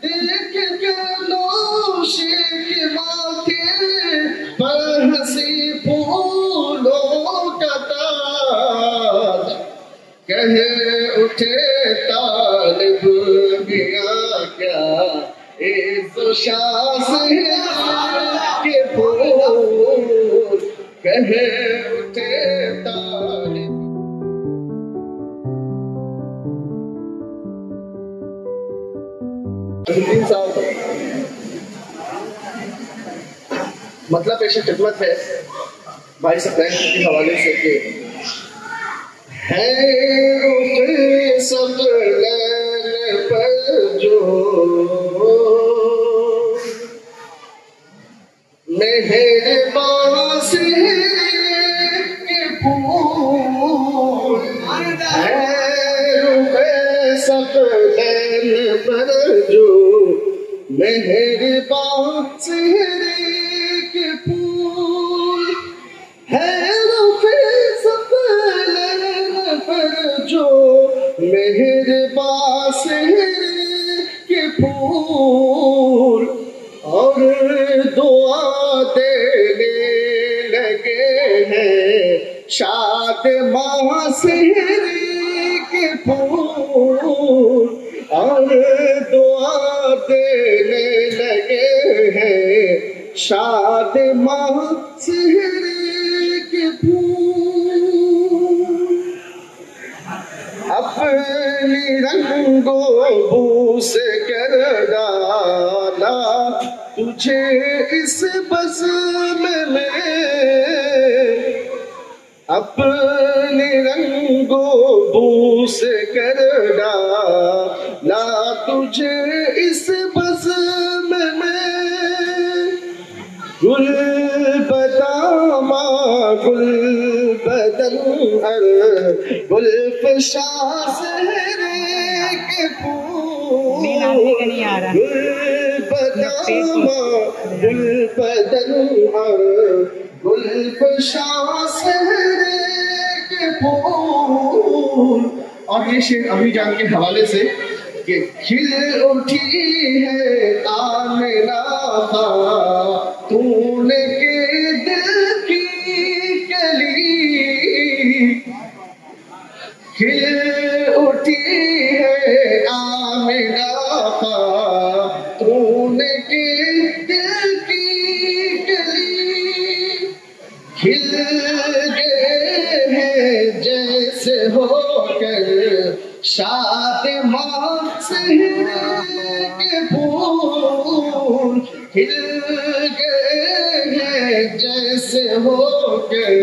دیکھ کے نوشے کے ماتھے پر ہنسی پھولوں کا تاج، کہے اٹھے طالب میاں کیا عز و شاز ہے کے پھول، کہے اٹھے طالب. مطلب پیش خدمت ہے بھائی سپرین کے حوالے سے کہ ہے رخ سقلین پر جو مہربان سے کے پھول، ہے رخ سقلین پر جو مہربان چہرے کے پھول، ہے رخ سقلین پر جو مہربان چہرے کے پھول، اور دعا دینے لگے ہیں شاد ماں چہرے کے پھول، اور دعا دینے لگے ہیں شاد ماہ چہرے کے پھول. اپنی رنگ و بو سے کر ڈالا تجھے اس بزم میں، اپنی رنگ و بو سے کر ڈالا تجھے اس بزم میں، گل بدامہ گل بدن گل فشا چہرے کے پھول، گل بدامہ گل بدن گل فشا چہرے کے پھول. اور یہ شعر امی جان کے حوالے سے کہ کھل اٹھی ہے آمنہ خاتون کے دل کی کلی، کھل اٹھی ہے آمنہ خاتون کے دل کی کلی، کھل گئے ہیں جیسے ہو کر شاد ماں چہرے کے پھول، کھل گئے ہیں جیسے ہو کر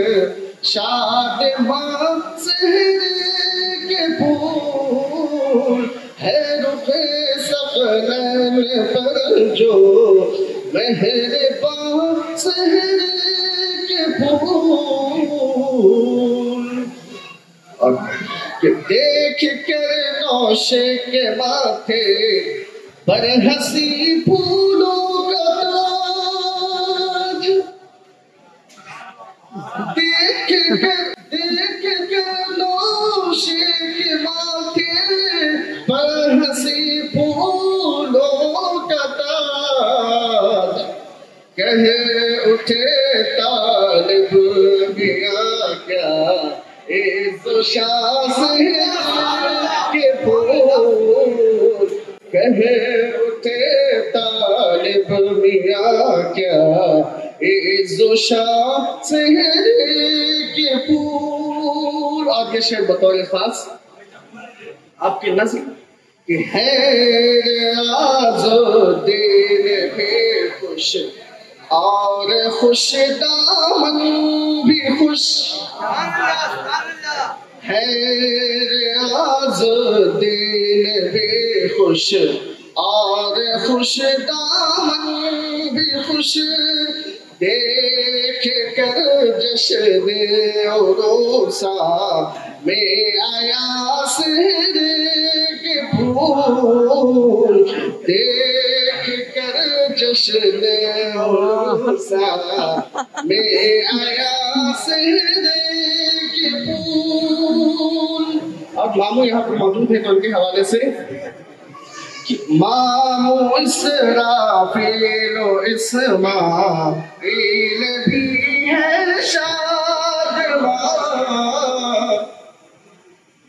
شاد ماں چہرے کے پھول، ہے رخ سقلین پر جو مہربان چہرے کے پھول. اور دیکھ کر نوشے کے ماتھے پر ہنسی پھولوں کا تاج، دیکھ کر نوشے کے ماتھے پر ہنسی پھولوں کا تاج، کہے اٹھے طالب میاں کیا عز و شاز ہے کے پھول، کہے اٹھے طالب میاں کیا عز و شاز ہے کے پھول. اور یہ شعر بطور خاص آپ کی نظم کہ ہے ریاض الدین بھی خوش اور خوش دامن بھی خوش، ہے ریاض الدین بھی خوش اور خوش دامن بھی خوش، دیکھ کر جشن عروسہ میں آیا چہرے کے پھول، دیکھ کر جشن عروسہ میں آیا چہرے کے پھول. اب ماموں یہاں پر موجود ہیں تو ان کے حوالے سے مامو اسرافیل و اسماعیل بھی ہے شادمان،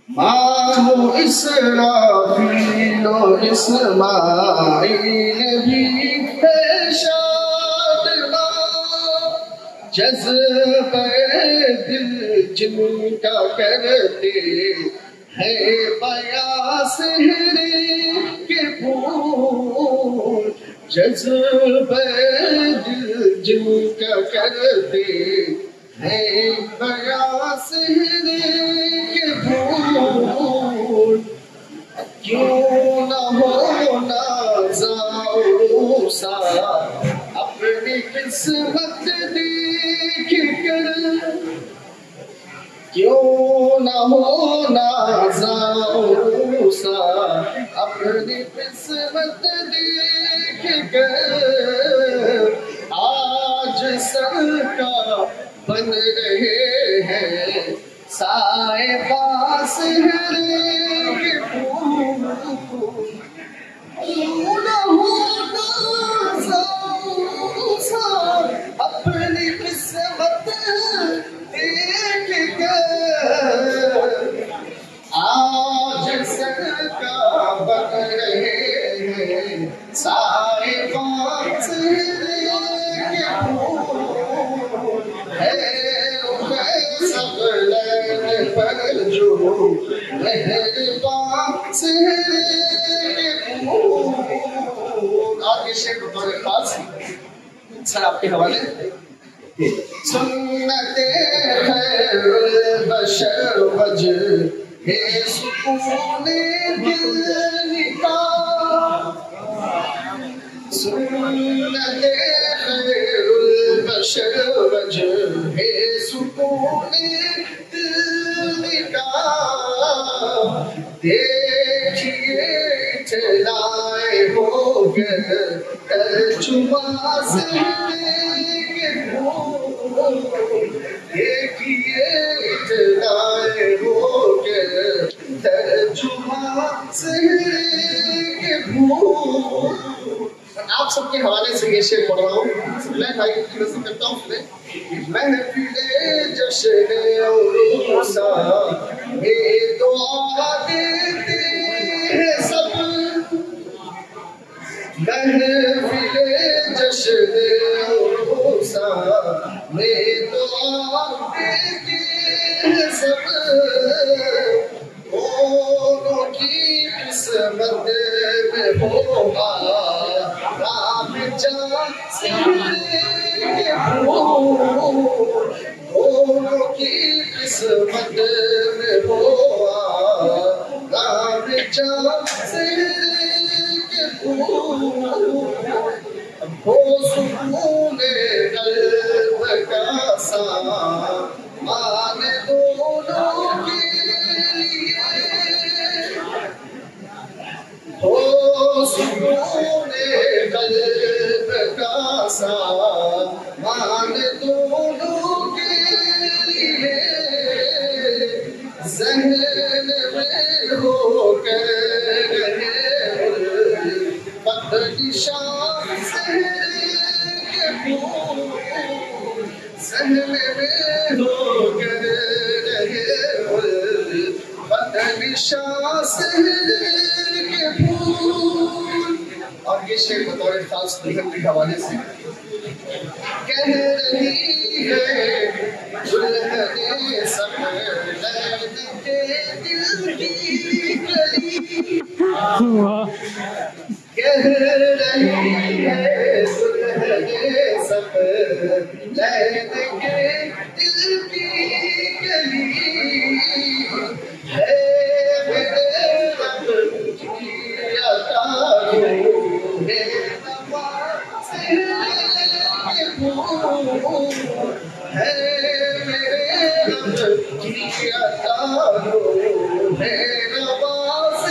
مامو اسرافیل و اسماعیل بھی ہے شادمان، جذبہ دل جن کا کرتے ہے بیاں سحری کے پھول، جذبہ دل جن کا کرتے ہیں بیاں سحری کے پھول، کیوں نہ ہونا زاؤسا اپنی قسمت دیکھ کر، کیوں نہ ہونا زاؤسا اپنی قسمت دیکھ کر، آج سر کا بن رہے ہیں سائے پاس کے پھول، کیوں نہ ہونا زاؤسا اپنی قسمت دیکھ کر، آج سر کا بن رہے ہیں سائے پاس کے پھول، ہے سب لین پر جو مہربان سہرے کے پھول۔ آج یہ شعر بطور خاص سر آپ کے حوالے سنت خیر البشر وجہ ہے سکون دل نکاح، سنت خیر البشر وجہ ہے سکون دل نکاح، دیکھیے اطلاع ہو کر ترجمہ سہرے کے پھول، دیکھیے اطلاع ہو کر ترجمہ سہرے کے پھول۔ آپ سب کے حوالے سے یہ شعر پڑھ رہا ہوں، میں بھائی کی نظر کرتا ہوں سنیں۔ محفل جشن عروسا میں دعا دیتے ہیں سب، محفل جشن عروسا میں دعا دیتے ہیں سب، اونوں کی قسمت میں ہوگا رام جان سہرے کے پھول، اونوں کی قسمت میں ہوگا رام جان سہرے کے پھول، ہو سکون قلب کا سامان دونوں کے لیے، ہو سکون قلب کا سامان دونوں کے لیے، ذہن میں ہو کر رہے نشان سہرے کے پھول، ذہن میں ہو کر رہے نشان سہرے کے پھول۔ اور یہ شعر بطور خاص دلہن کے حوالے سے کہہ رہی ہے دلہن سفید کے دل کی گلی، کہہ رہی ہے دلہن سفید کے دل کی گلی، ہے میرے رب کی عطا ہے میرے رب کی عطا ہے نواز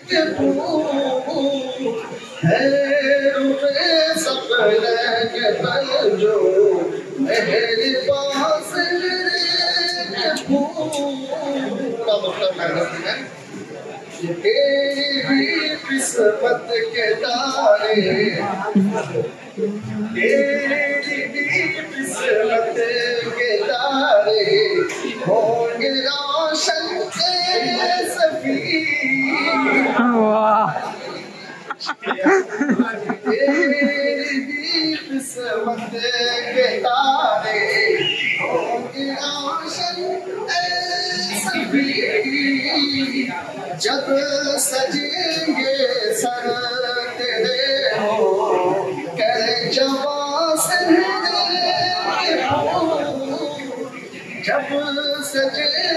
کے پھول، ہے رخ سب لگ پر جو مہربان سہرے کے پھول۔ پورا مطلب محنت ہے تیری قسمت کے تارے، تیری قسمت کے تارے ہوں گے روشن اے سفیر، تیری قسمت کے تارے ہوں گے روشن اے سفیر، جب سجیں گے سر تیرے ہو کہ جواں سے جب سجیں